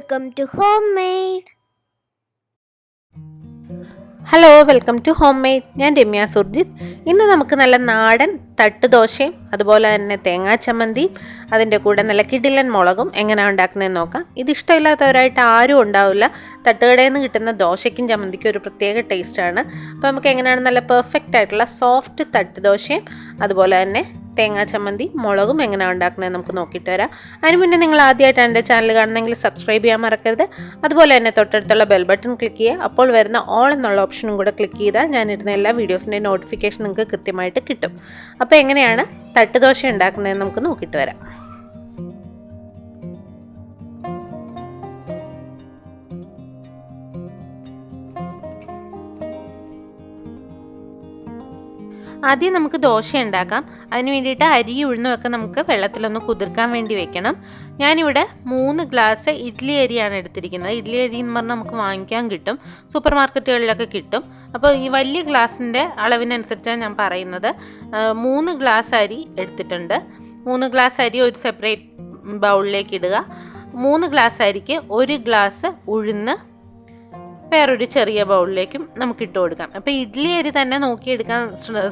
Welcome to Homemade. Hello, welcome to Homemade. ഞാൻ രമ്യ സുർജിത്ത്. ഇന്ന് നമുക്ക് നല്ല നാടൻ തട്ടുദോശയും അതുപോലെ തന്നെ തേങ്ങാ ചമ്മന്തിയും അതിൻ്റെ കൂടെ നല്ല കിടിലൻ മുളകും എങ്ങനെയാണ് ഉണ്ടാക്കുന്നതെന്ന് നോക്കാം. ഇത് ഇഷ്ടമില്ലാത്തവരായിട്ട് ആരും ഉണ്ടാവില്ല. തട്ടുകടയിൽ നിന്ന് കിട്ടുന്ന ദോശയ്ക്കും ചമ്മന്തിക്കും ഒരു പ്രത്യേക ടേസ്റ്റാണ്. അപ്പോൾ നമുക്ക് എങ്ങനെയാണ് നല്ല പെർഫെക്റ്റ് ആയിട്ടുള്ള സോഫ്റ്റ് തട്ടുദോശയും അതുപോലെ തന്നെ തേങ്ങാ ചമ്മന്തി മുളകും എങ്ങനെയാണ് ഉണ്ടാക്കുന്നത് നമുക്ക് നോക്കിയിട്ട് വരാം. അതിന് മുന്നേ നിങ്ങൾ ആദ്യമായിട്ടാണ് എൻ്റെ ചാനൽ കാണുന്നതെങ്കിൽ സബ്സ്ക്രൈബ് ചെയ്യാൻ മറക്കരുത്. അതുപോലെ തന്നെ തൊട്ടടുത്തുള്ള ബെൽ ബട്ടൺ ക്ലിക്ക് ചെയ്യുക. അപ്പോൾ വരുന്ന ഓൾ എന്നുള്ള ഓപ്ഷനും കൂടെ ക്ലിക്ക് ചെയ്താൽ ഞാനിടുന്ന എല്ലാ വീഡിയോസിൻ്റെ നോട്ടിഫിക്കേഷൻ നിങ്ങൾക്ക് കൃത്യമായിട്ട് കിട്ടും. അപ്പോൾ എങ്ങനെയാണ് തട്ടുദോശ ഉണ്ടാക്കുന്നതെന്ന് നമുക്ക് നോക്കിയിട്ട് വരാം. ആദ്യം നമുക്ക് ദോശ ഉണ്ടാക്കാം. അതിന് വേണ്ടിയിട്ട് അരി ഉഴുന്നുമൊക്കെ നമുക്ക് വെള്ളത്തിലൊന്ന് കുതിർക്കാൻ വേണ്ടി വെക്കണം. ഞാനിവിടെ 3 ഗ്ലാസ് ഇഡ്ഡലി അരിയാണ് എടുത്തിരിക്കുന്നത്. ഇഡ്ഡലി അരി എന്ന് പറഞ്ഞാൽ നമുക്ക് വാങ്ങിക്കാൻ കിട്ടും, സൂപ്പർ മാർക്കറ്റുകളിലൊക്കെ കിട്ടും. അപ്പോൾ ഈ വലിയ ഗ്ലാസിൻ്റെ അളവിനനുസരിച്ചാണ് ഞാൻ പറയുന്നത്. 3 ഗ്ലാസ് അരി എടുത്തിട്ടുണ്ട്. 3 ഗ്ലാസ് അരി ഒരു സെപ്പറേറ്റ് ബൗളിലേക്ക് ഇടുക. 3 ഗ്ലാസ് അരിക്ക് 1 ഗ്ലാസ് ഉഴുന്ന് വേറൊരു ചെറിയ ബൗളിലേക്കും നമുക്ക് ഇട്ട് കൊടുക്കാം. അപ്പോൾ ഇഡ്ഡലി അരി തന്നെ നോക്കിയെടുക്കാൻ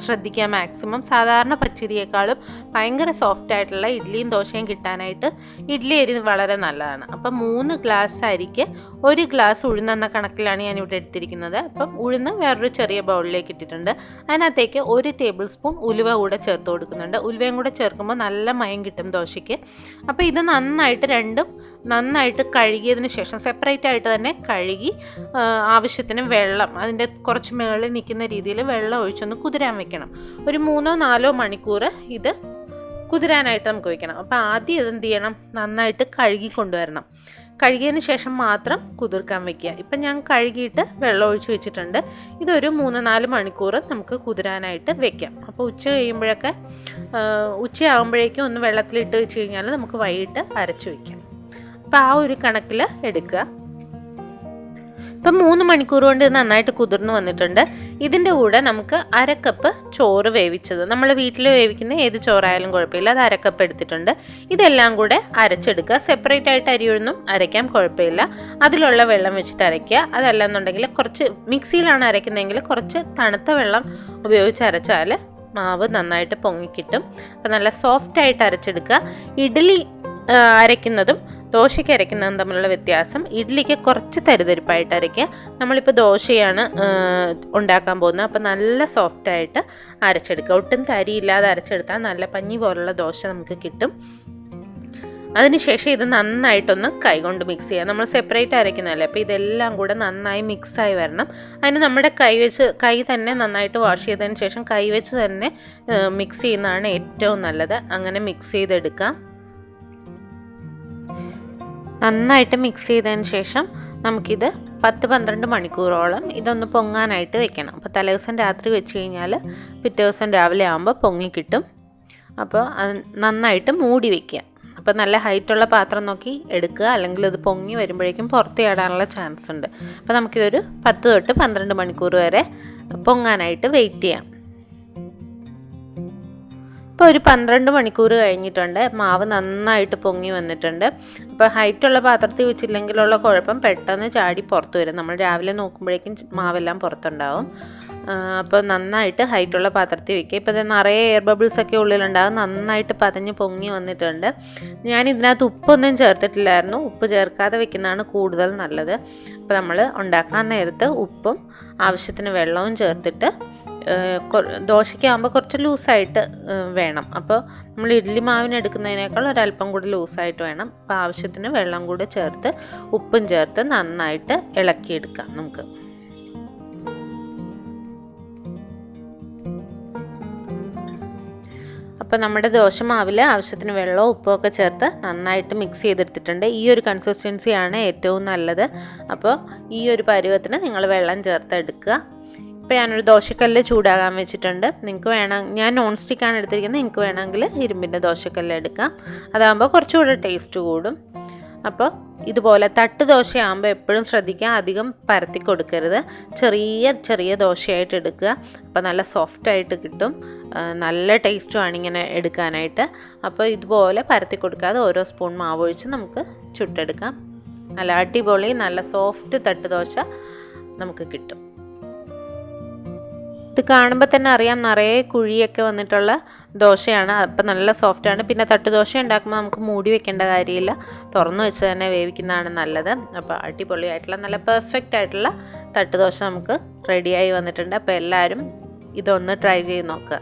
ശ്രദ്ധിക്കുക മാക്സിമം. സാധാരണ പച്ചരിയേക്കാളും ഭയങ്കര സോഫ്റ്റ് ആയിട്ടുള്ള ഇഡ്ഡലിയും ദോശയും കിട്ടാനായിട്ട് ഇഡ്ഡലി അരി വളരെ നല്ലതാണ്. അപ്പം 3 ഗ്ലാസ് അരിക്ക് 1 ഗ്ലാസ് ഉഴുന്നെന്ന കണക്കിലാണ് ഞാനിവിടെ എടുത്തിരിക്കുന്നത്. അപ്പം ഉഴുന്ന് വേറൊരു ചെറിയ ബൗളിലേക്ക് ഇട്ടിട്ടുണ്ട്. അതിനകത്തേക്ക് 1 ടേബിൾ സ്പൂൺ ഉലുവ കൂടെ ചേർത്ത് കൊടുക്കുന്നുണ്ട്. ഉലുവയും കൂടെ ചേർക്കുമ്പോൾ നല്ല മയം കിട്ടും ദോശയ്ക്ക്. അപ്പോൾ ഇത് നന്നായിട്ട് കഴുകിയതിന് ശേഷം സെപ്പറേറ്റ് ആയിട്ട് തന്നെ കഴുകി ആവശ്യത്തിന് വെള്ളം അതിൻ്റെ കുറച്ച് മുകളിൽ നിൽക്കുന്ന രീതിയിൽ വെള്ളം ഒഴിച്ചൊന്ന് കുതിരാൻ വെക്കണം. ഒരു 3-4 മണിക്കൂർ ഇത് കുതിരാനായിട്ട് നമുക്ക് വെക്കണം. അപ്പോൾ ആദ്യം ഇത് എന്ത് ചെയ്യണം, നന്നായിട്ട് കഴുകി കൊണ്ടുവരണം. കഴുകിയതിന് ശേഷം മാത്രം കുതിർക്കാൻ വെക്കുക. ഇപ്പം ഞാൻ കഴുകിയിട്ട് വെള്ളം ഒഴിച്ച് വെച്ചിട്ടുണ്ട്. ഇതൊരു 3-4 മണിക്കൂർ നമുക്ക് കുതിരാനായിട്ട് വെക്കാം. അപ്പോൾ ഉച്ചയാകുമ്പോഴേക്കും ഒന്ന് വെള്ളത്തിലിട്ട് വെച്ച് കഴിഞ്ഞാൽ നമുക്ക് വൈകിട്ട് അരച്ച് വയ്ക്കാം. അപ്പോൾ ആ ഒരു കണക്കിൽ എടുക്കുക. ഇപ്പം 3 മണിക്കൂർ കൊണ്ട് ഇത് നന്നായിട്ട് കുതിർന്ന് വന്നിട്ടുണ്ട്. ഇതിൻ്റെ കൂടെ നമുക്ക് 1/2 കപ്പ് ചോറ് വേവിച്ചത്, നമ്മൾ വീട്ടിൽ വേവിക്കുന്ന ഏത് ചോറായാലും കുഴപ്പമില്ല, അത് 1/2 കപ്പ് എടുത്തിട്ടുണ്ട്. ഇതെല്ലാം കൂടെ അരച്ചെടുക്കുക. സെപ്പറേറ്റ് ആയിട്ട് അരിയൊന്നും അരയ്ക്കാൻ കുഴപ്പമില്ല, അതിലുള്ള വെള്ളം വെച്ചിട്ട് അരയ്ക്കുക. അതല്ല എന്നുണ്ടെങ്കിൽ കുറച്ച് മിക്സിയിലാണ് അരയ്ക്കുന്നതെങ്കിൽ കുറച്ച് തണുത്ത വെള്ളം ഉപയോഗിച്ച് അരച്ചാൽ മാവ് നന്നായിട്ട് പൊങ്ങിക്കിട്ടും. അപ്പം നല്ല സോഫ്റ്റായിട്ട് അരച്ചെടുക്കുക. ഇഡ്ഡലി അരയ്ക്കുന്നതും ദോശയ്ക്ക് അരയ്ക്കുന്നതും തമ്മിലുള്ള വ്യത്യാസം, ഇഡ്ഡലിക്ക് കുറച്ച് തരിതരിപ്പായിട്ട് അരയ്ക്കുക. നമ്മളിപ്പോൾ ദോശയാണ് ഉണ്ടാക്കാൻ പോകുന്നത്. അപ്പോൾ നല്ല സോഫ്റ്റായിട്ട് അരച്ചെടുക്കുക. ഒട്ടും തരിയില്ലാതെ അരച്ചെടുത്താൽ നല്ല പഞ്ഞി പോലുള്ള ദോശ നമുക്ക് കിട്ടും. അതിനുശേഷം ഇത് നന്നായിട്ടൊന്ന് കൈകൊണ്ട് മിക്സ് ചെയ്യുക. നമ്മൾ സെപ്പറേറ്റ് അരയ്ക്കുന്നതല്ലേ, അപ്പോൾ ഇതെല്ലാം കൂടെ നന്നായി മിക്സായി വരണം. അതിന് നമ്മുടെ കൈ തന്നെ നന്നായിട്ട് വാഷ് ചെയ്തതിന് ശേഷം കൈ വെച്ച് തന്നെ മിക്സ് ചെയ്യുന്നതാണ് ഏറ്റവും നല്ലത്. അങ്ങനെ മിക്സ് ചെയ്തെടുക്കാം. നന്നായിട്ട് മിക്സ് ചെയ്തതിന് ശേഷം നമുക്കിത് 10-12 മണിക്കൂറോളം ഇതൊന്ന് പൊങ്ങാനായിട്ട് വെക്കണം. അപ്പോൾ തലേദിവസം രാത്രി വെച്ച് കഴിഞ്ഞാൽ പിറ്റേ ദിവസം രാവിലെ ആകുമ്പോൾ പൊങ്ങി കിട്ടും. അപ്പോൾ അത് നന്നായിട്ട് മൂടി വയ്ക്കുക. അപ്പോൾ നല്ല ഹൈറ്റുള്ള പാത്രം നോക്കി എടുക്കുക, അല്ലെങ്കിൽ ഇത് പൊങ്ങി വരുമ്പോഴേക്കും പുറത്ത് ചാടാനുള്ള ചാൻസ് ഉണ്ട്. അപ്പോൾ നമുക്കിതൊരു 10-12 മണിക്കൂർ വരെ പൊങ്ങാനായിട്ട് വെയിറ്റ് ചെയ്യാം. ഇപ്പോൾ ഒരു 12 മണിക്കൂർ കഴിഞ്ഞിട്ടുണ്ട്. മാവ് നന്നായിട്ട് പൊങ്ങി വന്നിട്ടുണ്ട്. അപ്പോൾ ഹൈറ്റുള്ള പാത്രത്തിൽ വെച്ചില്ലെങ്കിലുള്ള കുഴപ്പം പെട്ടെന്ന് ചാടി പുറത്ത് വരും. നമ്മൾ രാവിലെ നോക്കുമ്പോഴേക്കും മാവെല്ലാം പുറത്തുണ്ടാവും. അപ്പോൾ നന്നായിട്ട് ഹൈറ്റുള്ള പാത്രത്തിൽ വയ്ക്കുക. ഇപ്പോൾ ഇത് നിറയെ എയർ ബബിൾസ് ഒക്കെ ഉള്ളിലുണ്ടാകും. നന്നായിട്ട് പതഞ്ഞ് പൊങ്ങി വന്നിട്ടുണ്ട്. ഞാൻ ഇതിനകത്ത് ഉപ്പൊന്നും ചേർത്തിട്ടില്ലായിരുന്നു. ഉപ്പ് ചേർക്കാതെ വെക്കുന്നതാണ് കൂടുതൽ നല്ലത്. അപ്പോൾ നമ്മൾ ഉണ്ടാക്കാൻ നേരത്ത് ഉപ്പും ആവശ്യത്തിന് വെള്ളവും ചേർത്തിട്ട്, ദോശയ്ക്കാകുമ്പോൾ കുറച്ച് ലൂസായിട്ട് വേണം. അപ്പോൾ നമ്മൾ ഇഡ്ഡലി മാവിന് എടുക്കുന്നതിനേക്കാൾ ഒരല്പം കൂടി ലൂസായിട്ട് വേണം. അപ്പോൾ ആവശ്യത്തിന് വെള്ളം കൂടി ചേർത്ത് ഉപ്പും ചേർത്ത് നന്നായിട്ട് ഇളക്കിയെടുക്കാം നമുക്ക്. അപ്പോൾ നമ്മുടെ ദോശമാവിൽ ആവശ്യത്തിന് വെള്ളവും ഉപ്പും ഒക്കെ ചേർത്ത് നന്നായിട്ട് മിക്സ് ചെയ്തെടുത്തിട്ടുണ്ട്. ഈ ഒരു കൺസിസ്റ്റൻസിയാണ് ഏറ്റവും നല്ലത്. അപ്പോൾ ഈ ഒരു പരുവത്തിന് നിങ്ങൾ വെള്ളം ചേർത്ത് എടുക്കുക. ഇപ്പോൾ ഞാനൊരു ദോശക്കല്ല് ചൂടാകാൻ വെച്ചിട്ടുണ്ട്. നിങ്ങൾക്ക് ഞാൻ നോൺ സ്റ്റിക്കാണ് എടുത്തിരിക്കുന്നത്. നിങ്ങൾക്ക് വേണമെങ്കിൽ ഇരുമ്പിൻ്റെ ദോശക്കല്ല് എടുക്കാം. അതാകുമ്പോൾ കുറച്ചുകൂടെ ടേസ്റ്റ് കൂടും. അപ്പോൾ ഇതുപോലെ തട്ട് ദോശയാകുമ്പോൾ എപ്പോഴും ശ്രദ്ധിക്കുക, അധികം പരത്തി കൊടുക്കരുത്. ചെറിയ ദോശയായിട്ട് എടുക്കുക. അപ്പോൾ നല്ല സോഫ്റ്റായിട്ട് കിട്ടും. നല്ല ടേസ്റ്റുമാണ് ഇങ്ങനെ എടുക്കാനായിട്ട്. അപ്പോൾ ഇതുപോലെ പരത്തി കൊടുക്കാതെ ഓരോ സ്പൂൺ മാവ് ഒഴിച്ച് നമുക്ക് ചുട്ടെടുക്കാം. നല്ല അടിപൊളി നല്ല സോഫ്റ്റ് തട്ടുദോശ നമുക്ക് കിട്ടും. ഇത് കാണുമ്പോൾ തന്നെ അറിയാം നിറയെ കുഴിയൊക്കെ വന്നിട്ടുള്ള ദോശയാണ്. അപ്പം നല്ല സോഫ്റ്റാണ്. പിന്നെ തട്ടുദോശ ഉണ്ടാക്കുമ്പോൾ നമുക്ക് മൂടി വെക്കേണ്ട കാര്യമില്ല, തുറന്നു വെച്ച് തന്നെ വേവിക്കുന്നതാണ് നല്ലത്. അപ്പോൾ അടിപൊളിയായിട്ടുള്ള നല്ല പെർഫെക്റ്റ് ആയിട്ടുള്ള തട്ടുദോശ നമുക്ക് റെഡിയായി വന്നിട്ടുണ്ട്. അപ്പോൾ എല്ലാവരും ഇതൊന്ന് ട്രൈ ചെയ്ത് നോക്കുക.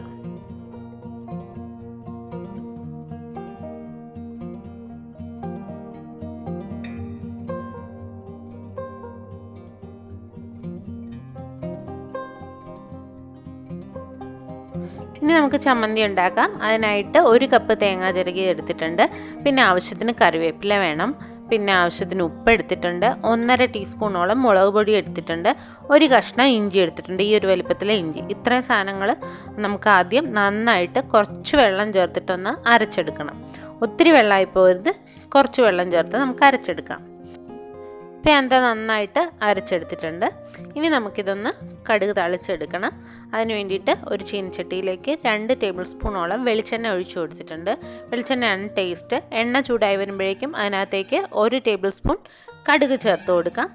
ഇനി നമുക്ക് ചമ്മന്തി ഉണ്ടാക്കാം. അതിനായിട്ട് 1 കപ്പ് തേങ്ങ ചിരകി എടുത്തിട്ടുണ്ട്. പിന്നെ ആവശ്യത്തിന് കറിവേപ്പില വേണം. പിന്നെ ആവശ്യത്തിന് ഉപ്പ് എടുത്തിട്ടുണ്ട്. 1.5 ടീസ്പൂണോളം മുളക് പൊടി എടുത്തിട്ടുണ്ട്. 1 കഷ്ണം ഇഞ്ചി എടുത്തിട്ടുണ്ട്, ഈ ഒരു വലിപ്പത്തിലെ ഇഞ്ചി. ഇത്രയും സാധനങ്ങൾ നമുക്ക് ആദ്യം നന്നായിട്ട് കുറച്ച് വെള്ളം ചേർത്തിട്ടൊന്ന് അരച്ചെടുക്കണം. ഒത്തിരി വെള്ളമായി പോകരുത്, കുറച്ച് വെള്ളം ചേർത്ത് നമുക്ക് അരച്ചെടുക്കാം. ഇപ്പം എന്താ നന്നായിട്ട് അരച്ചെടുത്തിട്ടുണ്ട്. ഇനി നമുക്കിതൊന്ന് കടുക് താളിച്ചെടുക്കണം. അതിന് വേണ്ടിയിട്ട് ഒരു ചീനച്ചട്ടിയിലേക്ക് 2 ടേബിൾ സ്പൂണോളം വെളിച്ചെണ്ണ ഒഴിച്ചു കൊടുത്തിട്ടുണ്ട്. വെളിച്ചെണ്ണയാണ് ടേസ്റ്റ്. എണ്ണ ചൂടായി വരുമ്പോഴേക്കും അതിനകത്തേക്ക് 1 ടേബിൾ സ്പൂൺ കടുക് ചേർത്ത് കൊടുക്കാം.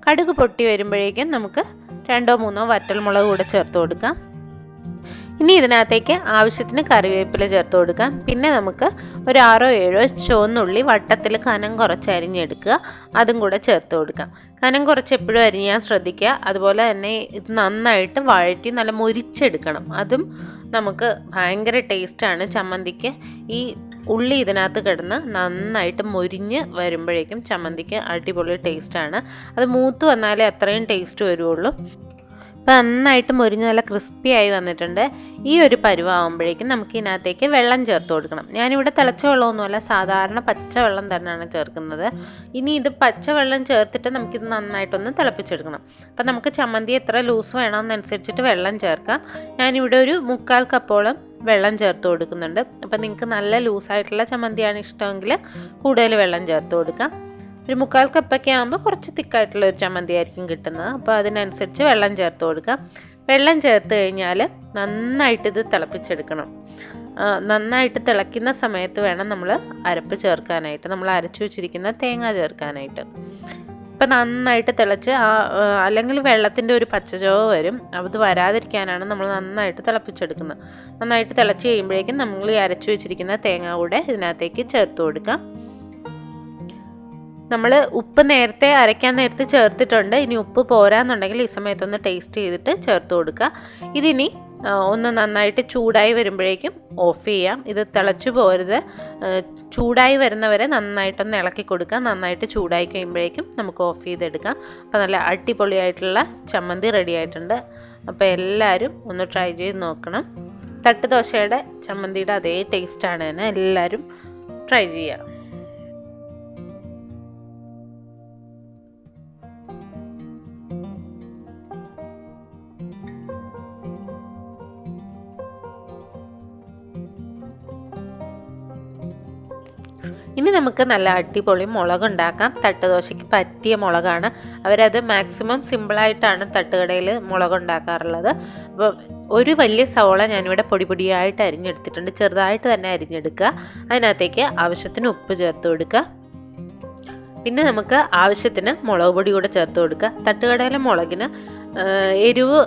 കടുക് പൊട്ടി വരുമ്പോഴേക്കും നമുക്ക് 2-3 വറ്റൽമുളക് കൂടെ ചേർത്ത് കൊടുക്കാം. ഇനി ഇതിനകത്തേക്ക് ആവശ്യത്തിന് കറിവേപ്പില ചേർത്ത് കൊടുക്കാം. പിന്നെ നമുക്ക് ഒരു 6-7 ചുവന്നുള്ളി വട്ടത്തിൽ കനം കുറച്ച് അരിഞ്ഞെടുക്കുക, അതും കൂടെ ചേർത്ത് കൊടുക്കാം. കനം കുറച്ച് എപ്പോഴും അരിയാൻ ശ്രദ്ധിക്കുക. അതുപോലെ തന്നെ ഇത് നന്നായിട്ട് വഴറ്റി നല്ല മുരിച്ചെടുക്കണം. അതും നമുക്ക് ഭയങ്കര ടേസ്റ്റാണ് ചമ്മന്തിക്ക്. ഈ ഉള്ളി ഇതിനകത്ത് കിടന്ന് നന്നായിട്ട് മുരിഞ്ഞ് വരുമ്പോഴേക്കും ചമ്മന്തിക്ക് അടിപൊളി ടേസ്റ്റാണ്. അത് മൂത്ത് വന്നാലേ അത്രയും ടേസ്റ്റ് വരുള്ളൂ. ഇപ്പം നന്നായിട്ട് മുരിഞ്ഞ് നല്ല ക്രിസ്പി ആയി വന്നിട്ടുണ്ട്. ഈ ഒരു പരുവാകുമ്പോഴേക്കും നമുക്ക് ഇതിനകത്തേക്ക് വെള്ളം ചേർത്ത് കൊടുക്കണം. ഞാനിവിടെ തിളച്ച വെള്ളമൊന്നുമല്ല, സാധാരണ പച്ചവെള്ളം തന്നെയാണ് ചേർക്കുന്നത്. ഇനി ഇത് പച്ചവെള്ളം ചേർത്തിട്ട് നമുക്കിത് നന്നായിട്ടൊന്ന് തിളപ്പിച്ചെടുക്കണം. അപ്പം നമുക്ക് ചമ്മന്തി എത്ര ലൂസ് വേണമെന്നനുസരിച്ചിട്ട് വെള്ളം ചേർക്കാം. ഞാനിവിടെ ഒരു 1/4 കപ്പോളം വെള്ളം ചേർത്ത് കൊടുക്കുന്നുണ്ട്. അപ്പം നിങ്ങൾക്ക് നല്ല ലൂസായിട്ടുള്ള ചമ്മന്തിയാണ് ഇഷ്ടമെങ്കിൽ കൂടുതൽ വെള്ളം ചേർത്ത് കൊടുക്കാം. ഒരു 1/4 കപ്പൊക്കെ ആകുമ്പോൾ കുറച്ച് തിക്കായിട്ടുള്ള ഒരു ചമ്മന്തി ആയിരിക്കും കിട്ടുന്നത്. അപ്പോൾ അതിനനുസരിച്ച് വെള്ളം ചേർത്ത് കൊടുക്കാം. വെള്ളം ചേർത്ത് കഴിഞ്ഞാൽ നന്നായിട്ട് ഇത് തിളപ്പിച്ചെടുക്കണം. നന്നായിട്ട് തിളയ്ക്കുന്ന സമയത്ത് വേണം നമ്മൾ അരപ്പ് ചേർക്കാനായിട്ട്, നമ്മൾ അരച്ചു വെച്ചിരിക്കുന്ന തേങ്ങ ചേർക്കാനായിട്ട്. ഇപ്പം നന്നായിട്ട് തിളച്ച് അല്ലെങ്കിൽ വെള്ളത്തിൻ്റെ ഒരു പച്ചചുവ വരും. അത് വരാതിരിക്കാനാണ് നമ്മൾ നന്നായിട്ട് തിളപ്പിച്ചെടുക്കുന്നത്. നന്നായിട്ട് തിളച്ച് കഴിയുമ്പോഴേക്കും നമ്മൾ ഈ അരച്ചു വെച്ചിരിക്കുന്ന തേങ്ങ കൂടെ ഇതിനകത്തേക്ക് ചേർത്ത് കൊടുക്കാം. നമ്മൾ ഉപ്പ് നേരത്തെ അരയ്ക്കാൻ നേരത്തെ ചേർത്തിട്ടുണ്ട്. ഇനി ഉപ്പ് പോരാന്നുണ്ടെങ്കിൽ ഈ സമയത്തൊന്ന് ടേസ്റ്റ് ചെയ്തിട്ട് ചേർത്ത് കൊടുക്കുക. ഇതിനി ഒന്ന് നന്നായിട്ട് ചൂടായി വരുമ്പോഴേക്കും ഓഫ് ചെയ്യാം. ഇത് തിളച്ചു പോരുത്, ചൂടായി വരുന്നവരെ നന്നായിട്ടൊന്ന് ഇളക്കി കൊടുക്കുക. നന്നായിട്ട് ചൂടായി കഴിയുമ്പോഴേക്കും നമുക്ക് ഓഫ് ചെയ്തെടുക്കാം. അപ്പോൾ നല്ല അടിപൊളിയായിട്ടുള്ള ചമ്മന്തി റെഡി ആയിട്ടുണ്ട്. അപ്പോൾ എല്ലാവരും ഒന്ന് ട്രൈ ചെയ്ത് നോക്കണം. തട്ടുദോശയുടെ ചമ്മന്തിയുടെ അതേ ടേസ്റ്റാണ് തന്നെ. എല്ലാവരും ട്രൈ ചെയ്യുക. ഇനി നമുക്ക് നല്ല അടിപൊളി മുളക് ഉണ്ടാക്കാം. തട്ടുദോശയ്ക്ക് പറ്റിയ മുളകാണ്. അവരത് മാക്സിമം സിമ്പിളായിട്ടാണ് തട്ടുകടയിൽ മുളക് ഉണ്ടാക്കാറുള്ളത്. അപ്പോൾ ഒരു വലിയ സവോള ഞാനിവിടെ പൊടിയായിട്ട് അരിഞ്ഞെടുത്തിട്ടുണ്ട്. ചെറുതായിട്ട് തന്നെ അരിഞ്ഞെടുക്കുക. അതിനകത്തേക്ക് ആവശ്യത്തിന് ഉപ്പ് ചേർത്ത് കൊടുക്കുക. പിന്നെ നമുക്ക് ആവശ്യത്തിന് മുളക് പൊടി കൂടെ ചേർത്ത് കൊടുക്കുക. തട്ടുകടയിലെ മുളകിന് എരിവ്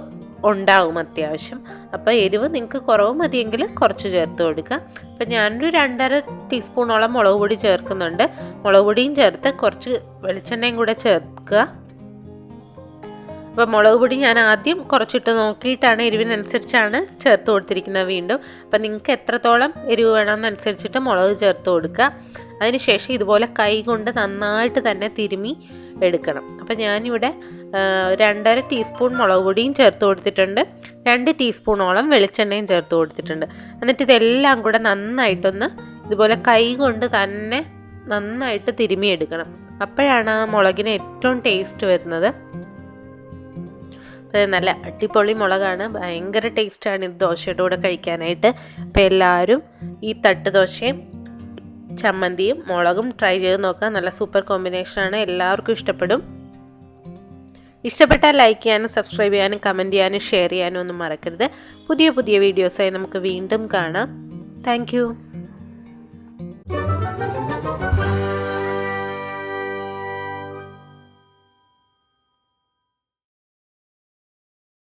ഉണ്ടാകും അത്യാവശ്യം. അപ്പോൾ എരിവ് നിങ്ങൾക്ക് കുറവ് മതിയെങ്കിൽ കുറച്ച് ചേർത്ത് കൊടുക്കുക. അപ്പം ഞാനൊരു 2.5 ടീസ്പൂണോളം മുളക് പൊടി ചേർക്കുന്നുണ്ട്. മുളക് പൊടിയും ചേർത്ത് കുറച്ച് വെളിച്ചെണ്ണയും കൂടെ ചേർക്കുക. അപ്പോൾ മുളക് പൊടി ഞാൻ ആദ്യം കുറച്ചിട്ട് നോക്കിയിട്ടാണ് എരിവിനനുസരിച്ചാണ് ചേർത്ത് കൊടുത്തിരിക്കുന്നത് വീണ്ടും. അപ്പം നിങ്ങൾക്ക് എത്രത്തോളം എരിവ് വേണമെന്നനുസരിച്ചിട്ട് മുളക് ചേർത്ത് കൊടുക്കുക. അതിനുശേഷം ഇതുപോലെ കൈ കൊണ്ട് നന്നായിട്ട് തന്നെ തിരുമ്മി എടുക്കണം. അപ്പം ഞാനിവിടെ 2.5 ടീസ്പൂൺ മുളക് പൊടിയും ചേർത്ത് കൊടുത്തിട്ടുണ്ട്. 2 ടീസ്പൂണോളം വെളിച്ചെണ്ണയും ചേർത്ത് കൊടുത്തിട്ടുണ്ട്. എന്നിട്ട് ഇതെല്ലാം കൂടെ നന്നായിട്ടൊന്ന് ഇതുപോലെ കൈ കൊണ്ട് തന്നെ നന്നായിട്ട് തിരുമ്മിയെടുക്കണം. അപ്പോഴാണ് ആ മുളകിന് ഏറ്റവും ടേസ്റ്റ് വരുന്നത്. നല്ല അടിപൊളി മുളകാണ്, ഭയങ്കര ടേസ്റ്റാണ് ഇത് ദോശയുടെ കൂടെ കഴിക്കാനായിട്ട്. അപ്പം എല്ലാവരും ഈ തട്ടുദോശയും ചമ്മന്തിയും മുളകും ട്രൈ ചെയ്ത് നോക്കുക. നല്ല സൂപ്പർ കോമ്പിനേഷനാണ്, എല്ലാവർക്കും ഇഷ്ടപ്പെടും. ഇഷ്ടപ്പെട്ടാൽ ലൈക്ക് ചെയ്യാനും സബ്സ്ക്രൈബ് ചെയ്യാനും കമൻറ്റ് ചെയ്യാനും ഷെയർ ചെയ്യാനും ഒന്നും മറക്കരുത്. പുതിയ പുതിയ വീഡിയോസായി നമുക്ക് വീണ്ടും കാണാം. Thank you.